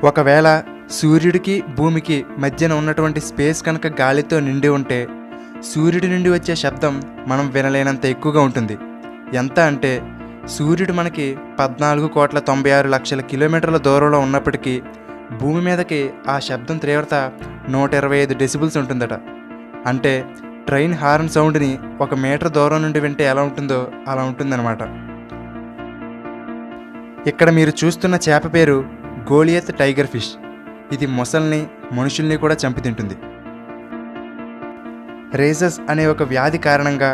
ఒకవేళ సూర్యుడికి భూమికి మధ్యన ఉన్నటువంటి స్పేస్ కనుక గాలితో నిండి ఉంటే సూర్యుడి నుండి వచ్చే శబ్దం మనం వినలేనంత ఎక్కువగా ఉంటుంది. ఎంత అంటే సూర్యుడు మనకి 14,96,00,000 కిలోమీటర్ల దూరంలో ఉన్నప్పటికీ భూమి మీదకి ఆ శబ్దం తీవ్రత 125 డెసిబుల్స్ ఉంటుందట. అంటే ట్రైన్ హార్న్ సౌండ్ని 1 మీటర్ దూరం నుండి వింటే ఎలా ఉంటుందో అలా ఉంటుందన్నమాట. ఇక్కడ మీరు చూస్తున్న చేప పేరు గోలియత్ టైగర్ ఫిష్. ఇది మొసల్ని మనుషుల్ని కూడా చంపి తింటుంది. రేజస్ అనే ఒక వ్యాధి కారణంగా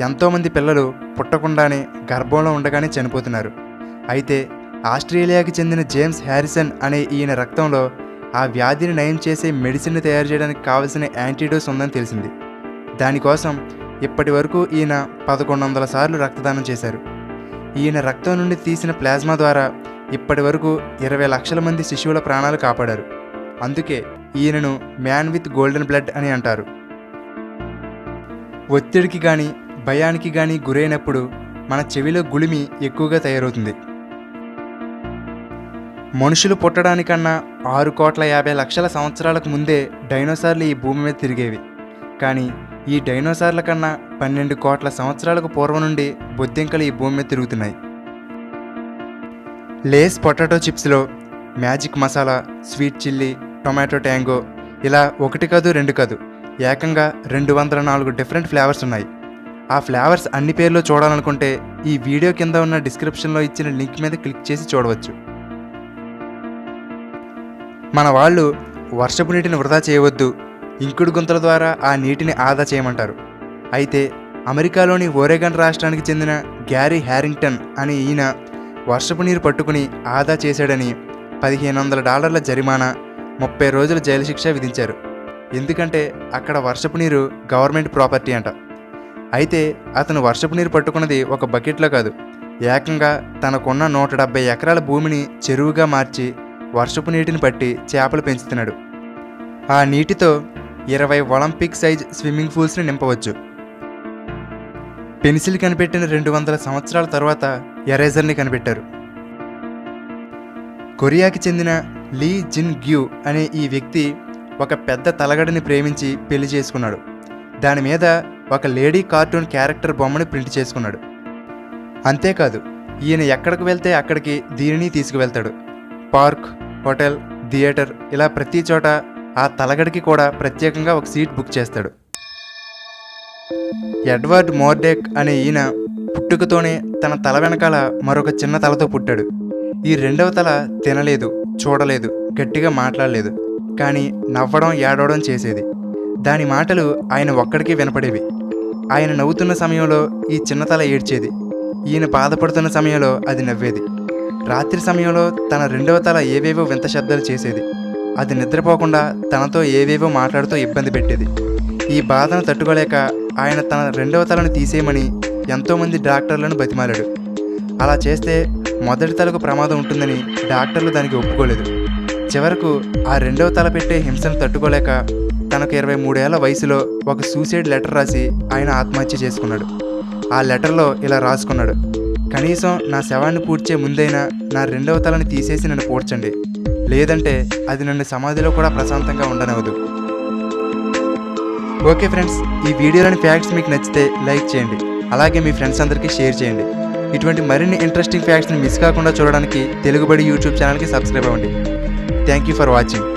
ఎంతోమంది పిల్లలు పుట్టకుండానే గర్భంలో ఉండగానే చనిపోతున్నారు. అయితే ఆస్ట్రేలియాకి చెందిన జేమ్స్ హ్యారిసన్ అనే ఈయన రక్తంలో ఆ వ్యాధిని నయం చేసే మెడిసిన్ని తయారు చేయడానికి కావలసిన యాంటీడోస్ ఉందని తెలిసింది. దానికోసం ఇప్పటి వరకు ఈయన 1100 సార్లు రక్తదానం చేశారు. ఈయన రక్తం నుండి తీసిన ప్లాస్మా ద్వారా ఇప్పటి వరకు 20 లక్షల మంది శిశువుల ప్రాణాలు కాపాడారు. అందుకే ఈయనను మ్యాన్ విత్ గోల్డెన్ బ్లడ్ అని అంటారు. ఒత్తిడికి కానీ భయానికి కానీ గురైనప్పుడు మన చెవిలో గుళిమి ఎక్కువగా తయారవుతుంది. మనుషులు పుట్టడానికన్నా 6,50,00,000 సంవత్సరాలకు ముందే డైనోసార్లు ఈ భూమి మీద తిరిగేవి. కానీ ఈ డైనోసార్ల కన్నా 12 కోట్ల సంవత్సరాలకు పూర్వం నుండి బొద్దింకలు ఈ భూమి మీద తిరుగుతున్నాయి. లేస్ పొటాటో చిప్స్లో magic masala, sweet chilli, tomato tango ఇలా 1 కాదు 2 కాదు ఏకంగా 204 డిఫరెంట్ ఫ్లేవర్స్ ఉన్నాయి. ఆ ఫ్లేవర్స్ అన్ని పేర్లు చూడాలనుకుంటే ఈ వీడియో కింద ఉన్న డిస్క్రిప్షన్లో ఇచ్చిన లింక్ మీద క్లిక్ చేసి చూడవచ్చు. మన వాళ్ళు వర్షపు నీటిని వృధా చేయవద్దు, ఇంకుడు గుంతల ద్వారా ఆ నీటిని ఆదా చేయమంటారు. అయితే అమెరికాలోని ఓరెగాన్ రాష్ట్రానికి చెందిన గ్యారీ హ్యారింగ్టన్ అనే ఈయన వర్షపు నీరు పట్టుకుని ఆదా చేశాడని $1,500 జరిమానా, 30 రోజుల జైలు శిక్ష విధించారు. ఎందుకంటే అక్కడ వర్షపు నీరు గవర్నమెంట్ ప్రాపర్టీ అంట. అయితే అతను వర్షపు నీరు పట్టుకున్నది ఒక బకెట్లో కాదు, ఏకంగా తనకున్న 170 ఎకరాల భూమిని చెరువుగా మార్చి వర్షపు నీటిని పట్టి చేపలు పెంచుతున్నాడు. ఆ నీటితో 20 ఒలింపిక్ సైజ్ స్విమ్మింగ్ పూల్స్ని నింపవచ్చు. పెన్సిల్ కనిపెట్టిన 200 సంవత్సరాల తర్వాత ఎరేజర్ని కనిపెట్టారు. కొరియాకి చెందిన లీ జిన్ గ్యూ అనే ఈ వ్యక్తి ఒక పెద్ద తలగడని ప్రేమించి పెళ్లి చేసుకున్నాడు. దాని మీద ఒక లేడీ కార్టూన్ క్యారెక్టర్ బొమ్మని ప్రింట్ చేసుకున్నాడు. అంతేకాదు ఈయన ఎక్కడికి వెళ్తే అక్కడికి దీనిని తీసుకువెళ్తాడు. పార్క్, హోటల్, థియేటర్ ఇలా ప్రతి చోట ఆ తలగడికి కూడా ప్రత్యేకంగా ఒక సీట్ బుక్ చేస్తాడు. ఎడ్వర్డ్ మోర్డేక్ అనే ఈయన పుట్టుకతోనే తన తల వెనకాల మరొక చిన్న తలతో పుట్టాడు. ఈ రెండవ తల తినలేదు, చూడలేదు, గట్టిగా మాట్లాడలేదు, కానీ నవ్వడం ఏడవడం చేసేది. దాని మాటలు ఆయన ఒక్కడికి వినపడేవి. ఆయన నవ్వుతున్న సమయంలో ఈ చిన్న తల ఏడ్చేది. ఈయన బాధపడుతున్న సమయంలో అది నవ్వేది. రాత్రి సమయంలో తన రెండవ తల ఏవేవో వింత శబ్దాలు చేసేది. అది నిద్రపోకుండా తనతో ఏవేవో మాట్లాడుతూ ఇబ్బంది పెట్టేది. ఈ బాధను తట్టుకోలేక ఆయన తన రెండవ తలను తీసేయమని ఎంతోమంది డాక్టర్లను బతిమాలాడు. అలా చేస్తే మొదటి తలకు ప్రమాదం ఉంటుందని డాక్టర్లు దానికి ఒప్పుకోలేదు. చివరకు ఆ రెండవ తల పెట్టే హింసను తట్టుకోలేక తనకు 23 ఏళ్ల వయసులో ఒక సూసైడ్ లెటర్ రాసి ఆయన ఆత్మహత్య చేసుకున్నాడు. ఆ లెటర్లో ఇలా రాసుకున్నాడు: కనీసం నా శవాన్ని పూడ్చే ముందైనా నా రెండవ తలని తీసేసి నన్ను పూడ్చండి, లేదంటే అది నన్ను సమాధిలో కూడా ప్రశాంతంగా ఉండనవదు. ఓకే ఫ్రెండ్స్, ఈ వీడియోలోని ఫ్యాక్ట్స్ మీకు నచ్చితే లైక్ చేయండి, అలాగే మీ ఫ్రెండ్స్ అందరికీ షేర్ చేయండి. ఇటువంటి మరిన్ని ఇంట్రెస్టింగ్ ఫ్యాక్ట్స్ని మిస్ కాకుండా చూడడానికి తెలుగుబడి యూట్యూబ్ ఛానల్కి సబ్స్క్రైబ్ అవ్వండి. Thank you for watching.